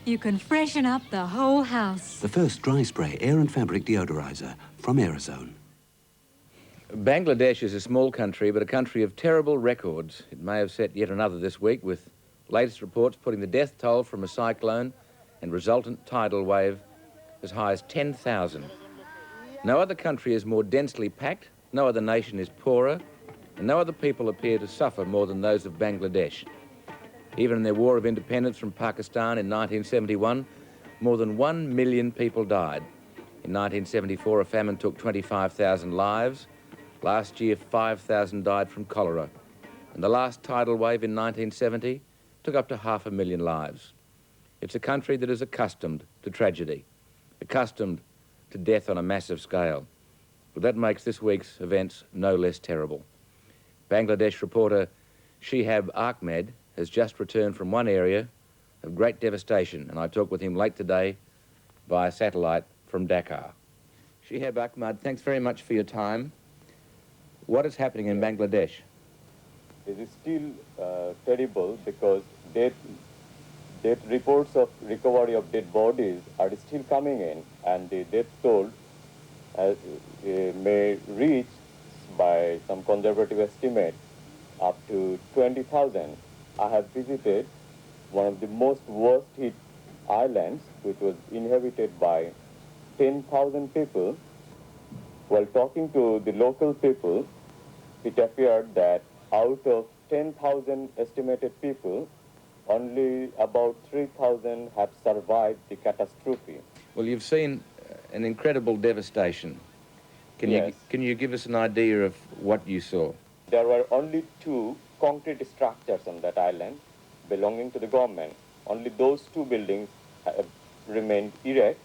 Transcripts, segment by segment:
You can freshen up the whole house. The first dry spray air and fabric deodorizer from Aerozone. Bangladesh is a small country, but a country of terrible records. It may have set yet another this week, with latest reports putting the death toll from a cyclone and resultant tidal wave as high as 10,000. No other country is more densely packed, no other nation is poorer, and no other people appear to suffer more than those of Bangladesh. Even in their war of independence from Pakistan in 1971, more than 1 million people died. In 1974, a famine took 25,000 lives. Last year, 5,000 died from cholera. And the last tidal wave in 1970 took up to 500,000 lives. It's a country that is accustomed to tragedy, accustomed to death on a massive scale. But that makes this week's events no less terrible. Bangladesh reporter Shihab Ahmed has just returned from one area of great devastation, and I talked with him late today via satellite from Dakar. Shihab Ahmed, thanks very much for your time. What is happening in Bangladesh? It is still terrible because death reports of recovery of dead bodies are still coming in, and the death toll may reach, by some conservative estimate, up to 20,000. I have visited one of the most worst hit islands, which was inhabited by 10,000 people. While talking to the local people, it appeared that out of 10,000 estimated people, only about 3,000 have survived the catastrophe. Well, you've seen an incredible devastation. Yes. Can you give us an idea of what you saw? There were only 2 concrete structures on that island belonging to the government. Only those 2 buildings have remained erect,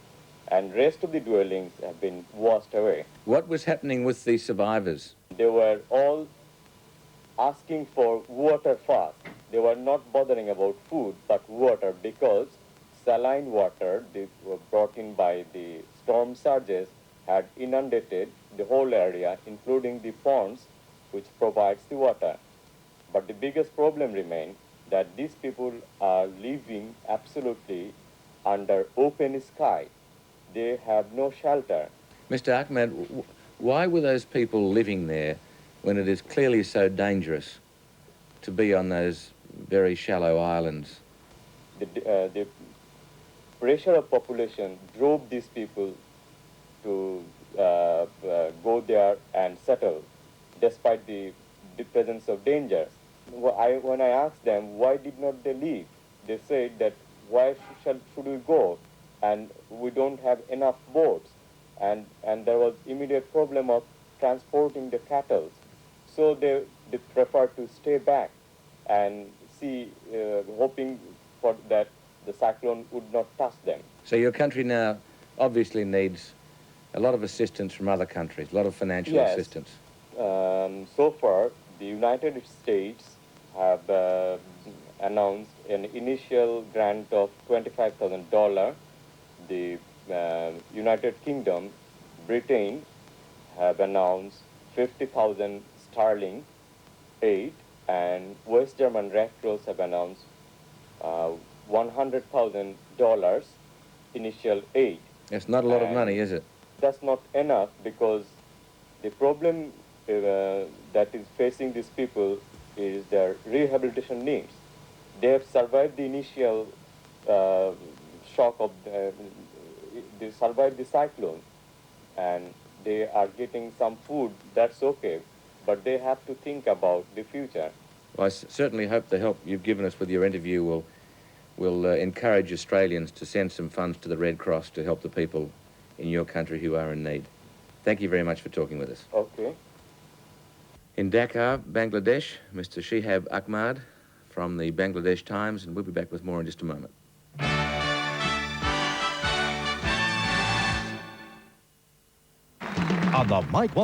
and rest of the dwellings have been washed away. What was happening with the survivors? They were all asking for water first. They were not bothering about food, but water, because saline water brought in by the storm surges had inundated the whole area, including the ponds, which provides the water. But the biggest problem remained that these people are living absolutely under open sky. They have no shelter. Mr. Ahmed, why were those people living there when it is clearly so dangerous to be on those very shallow islands? The pressure of population drove these people to go there and settle, despite the presence of dangers. When I asked them why did not they leave, they said that why should we go, and we don't have enough boats, and there was immediate problem of transporting the cattle. So they prefer to stay back and see, hoping for that the cyclone would not touch them. So your country now obviously needs a lot of assistance from other countries, a lot of financial assistance. So far, the United States have announced an initial grant of $25,000. The United Kingdom, Britain have announced 50,000 sterling aid, and West German Red Cross have announced $100,000 initial aid. It's not a lot of money, is it? That's not enough, because the problem that is facing these people is their rehabilitation needs. They have survived the initial shock of they survived the cyclone, and they are getting some food. That's okay, but they have to think about the future. Well, I certainly hope the help you've given us with your interview will encourage Australians to send some funds to the Red Cross to help the people in your country who are in need. Thank you very much for talking with us. Okay. In Dakar, Bangladesh, Mr. Shihab Ahmed from the Bangladesh Times, and we'll be back with more in just a moment. On the Mike